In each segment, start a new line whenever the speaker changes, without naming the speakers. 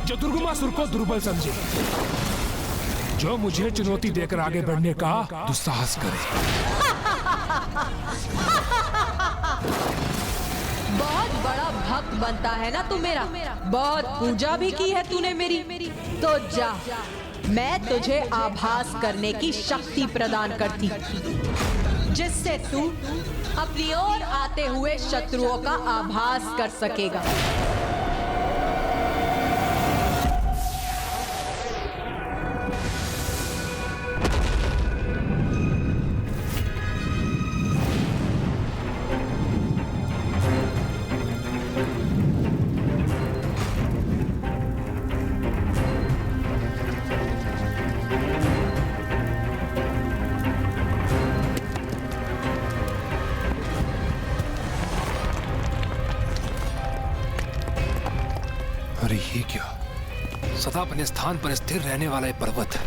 जो दुर्गमासुर को दुर्बल समझे, जो मुझे चुनौती देकर आगे बढ़ने का दुस्साहस करे।
बहुत बड़ा भक्त बनता है ना तू मेरा, बहुत पूजा भी की है तूने मेरी, तो जा, मैं तुझे आभास करने की शक्ति प्रदान करती, जिससे तू अपनी ओर आते हुए शत्रुओं का आभास कर सकेगा।
अरे ये क्या, सदा अपने स्थान पर स्थिर रहने वाला ये पर्वत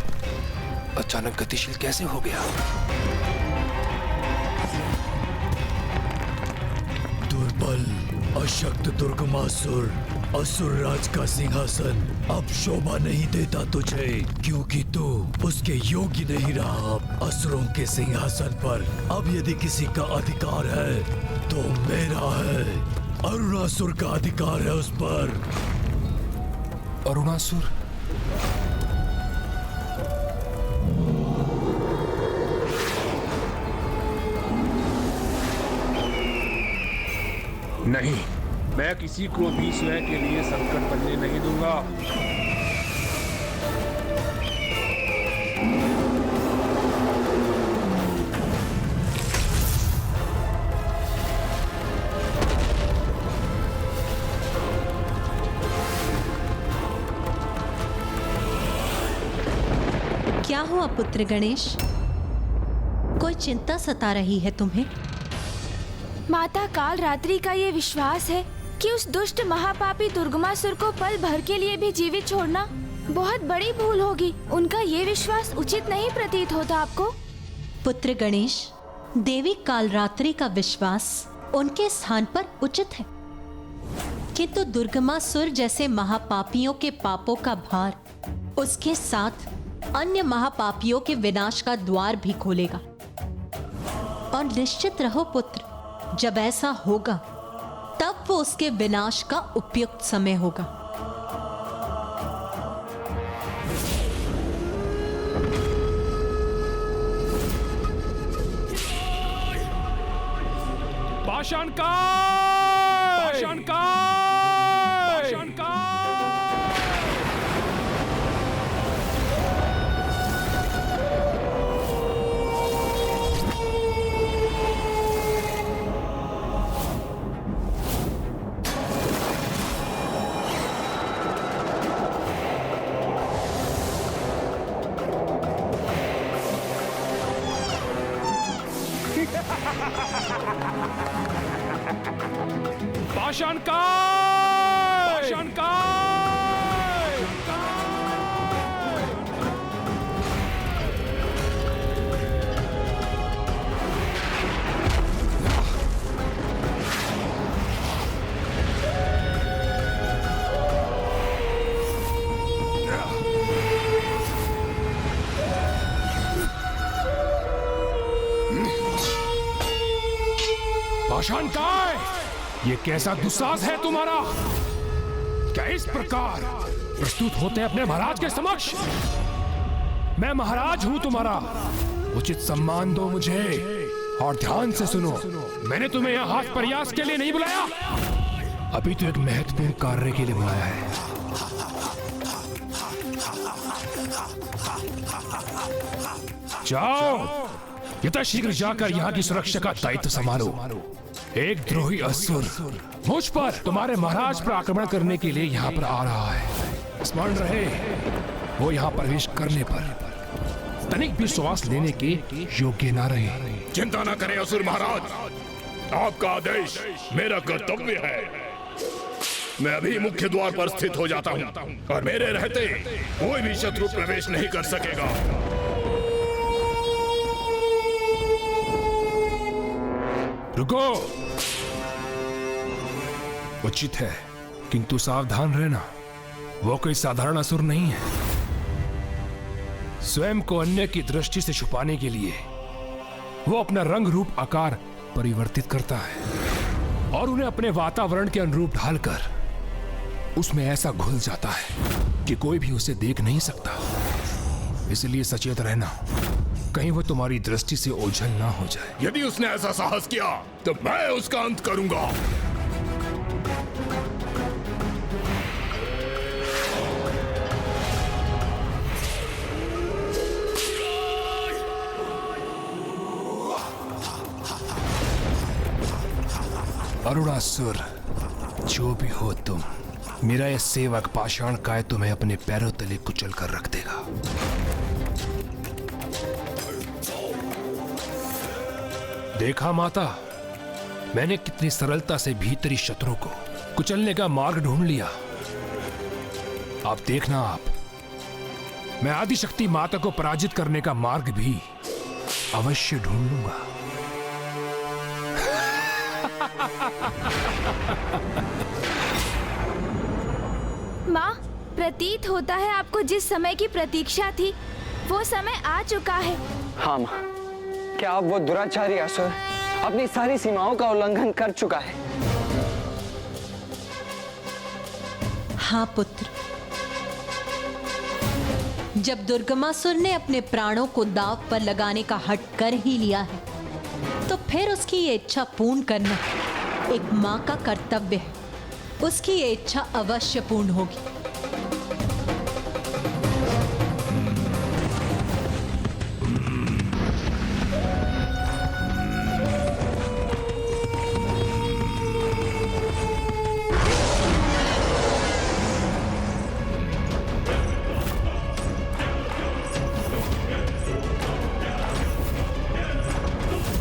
अचानक गतिशील कैसे हो गया?
दुर्बल अशक्त दुर्गमासुर, असुर राज का सिंहासन अब शोभा नहीं देता तुझे, क्योंकि तू उसके योग्य नहीं रहा। असुरों के सिंहासन पर अब यदि किसी का अधिकार है तो मेरा है। अरुणासुर का अधिकार है उस पर।
अरुणासुर?
नहीं, मैं किसी को भी स्वयं के लिए संकट बनने नहीं दूंगा।
क्या हुआ पुत्र गणेश? कोई चिंता सता रही है तुम्हें?
माता काल रात्रि का ये विश्वास है कि उस दुष्ट महापापी दुर्गमासुर को पल भर के लिए भी जीवित छोड़ना बहुत बड़ी भूल होगी। उनका ये विश्वास उचित नहीं प्रतीत होता आपको?
पुत्र गणेश, देवी कालरात्रि का विश्वास उनके स्थान पर उचित है, किंतु दुर्गमासुर जैसे महापापियों के पापों का भार उसके साथ अन्य महापापियों के विनाश का द्वार भी खोलेगा। और निश्चित रहो पुत्र, जब ऐसा होगा तब वो उसके विनाश का उपयुक्त समय होगा।
पाषाणकाय! पाषाणकाय! पाषाणकाय! पाषाणकाय! पाषाणकाय! पाषाणकाय! ये कैसा दुस्साहस है तुम्हारा? क्या इस प्रकार प्रस्तुत होते अपने महाराज के समक्ष? मैं महाराज हूं तुम्हारा, उचित सम्मान दो मुझे। और ध्यान से सुनो, मैंने तुम्हें यहाँ हाथ प्रयास के लिए नहीं बुलाया, अभी तो एक महत्वपूर्ण कार्य के लिए बुलाया है। जाओ, यथाशीघ्र जाकर यहाँ की सुरक्षा का दायित्व संभालो। एक द्रोही असुर मुझ पर, तुम्हारे महाराज पर आक्रमण करने के लिए यहाँ पर आ रहा है। स्मरण रहे, वो यहाँ प्रवेश करने पर तनिक भी श्वास लेने के योग्य ना रहे।
चिंता न करें असुर महाराज, आपका आदेश मेरा कर्तव्य है। मैं अभी मुख्य द्वार पर स्थित हो जाता हूँ और मेरे रहते कोई भी शत्रु प्रवेश नहीं कर सकेगा।
रुको, उचित है, किंतु सावधान रहना। वो कोई साधारण असुर नहीं है। स्वयं को अन्य की दृष्टि से छुपाने के लिए वो अपना रंग रूप आकार परिवर्तित करता है और उन्हें अपने वातावरण के अनुरूप ढालकर उसमें ऐसा घुल जाता है कि कोई भी उसे देख नहीं सकता। इसलिए सचेत रहना, कहीं वो तुम्हारी दृष्टि से ओझल ना हो जाए।
यदि उसने ऐसा साहस किया तो मैं उसका अंत करूंगा।
अरुणासुर, जो भी हो तुम, मेरा यह सेवक पाषाण काय तुम्हें अपने पैरों तले कुचल कर रख देगा। देखा माता, मैंने कितनी सरलता से भीतरी शत्रु को कुचलने का मार्ग ढूंढ लिया। अब देखना आप, मैं आदिशक्ति माता को पराजित करने का मार्ग भी अवश्य ढूंढ लूंगा।
माँ, प्रतीत होता है आपको जिस समय की प्रतीक्षा थी वो समय आ चुका है।
हाँ माँ, क्या अब वो दुराचारी असुर अपनी सारी सीमाओं का उल्लंघन कर चुका है?
हाँ पुत्र, जब दुर्गमासुर ने अपने प्राणों को दांव पर लगाने का हठ कर ही लिया है, तो फिर उसकी ये इच्छा पूर्ण करना एक माँ का कर्तव्य है। उसकी ये इच्छा अवश्य पूर्ण होगी।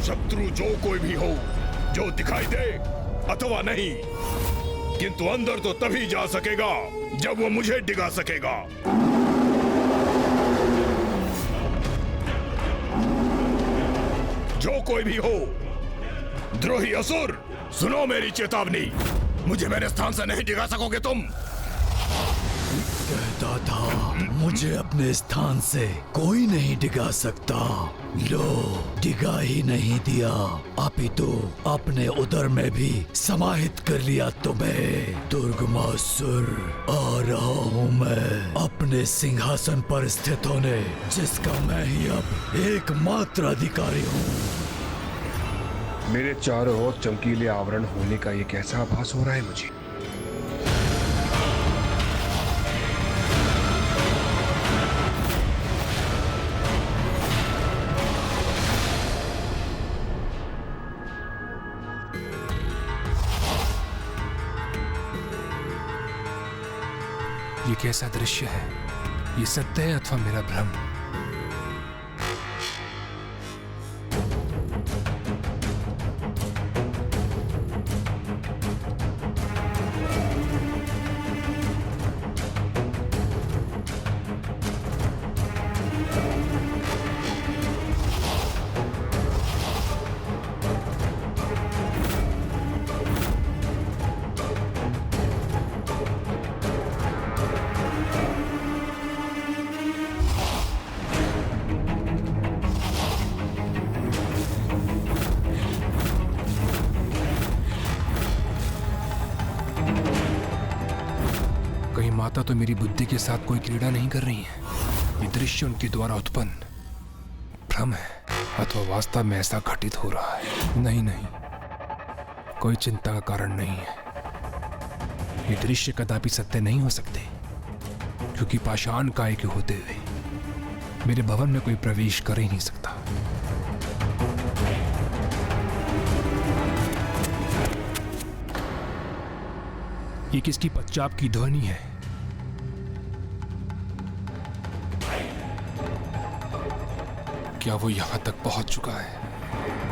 शत्रु जो कोई भी हो, जो दिखाई दे अथवा नहीं, किंतु अंदर तो तभी जा सकेगा जब वो मुझे डिगा सकेगा। जो कोई भी हो, द्रोही असुर, सुनो मेरी चेतावनी। मुझे मेरे स्थान से नहीं डिगा सकोगे तुम।
कहता था मुझे अपने स्थान से कोई नहीं डिगा सकता। लो, डिगा ही नहीं दिया, अपितु अपने उदर में भी समाहित कर लिया तुम्हें। दुर्गमासुर, आ रहा हूँ मैं अपने सिंहासन पर स्थित होने, जिसका मैं ही अब एकमात्र अधिकारी हूँ।
मेरे चारों ओर चमकीले आवरण होने का ये कैसा आभास हो रहा है मुझे?
ये कैसा दृश्य है? ये सत्य है अथवा मेरा भ्रम? कहीं माता तो मेरी बुद्धि के साथ कोई क्रीड़ा नहीं कर रही है? ये दृश्य उनके द्वारा उत्पन्न भ्रम है अथवा वास्तव में ऐसा घटित हो रहा है? नहीं नहीं, कोई चिंता का कारण नहीं है। ये दृश्य कदापि सत्य नहीं हो सकते, क्योंकि पाषाण काय के होते हुए मेरे भवन में कोई प्रवेश कर ही नहीं सकता। ये किसकी पश्चात की ध्वनि है? क्या वो यहां तक पहुंच चुका है?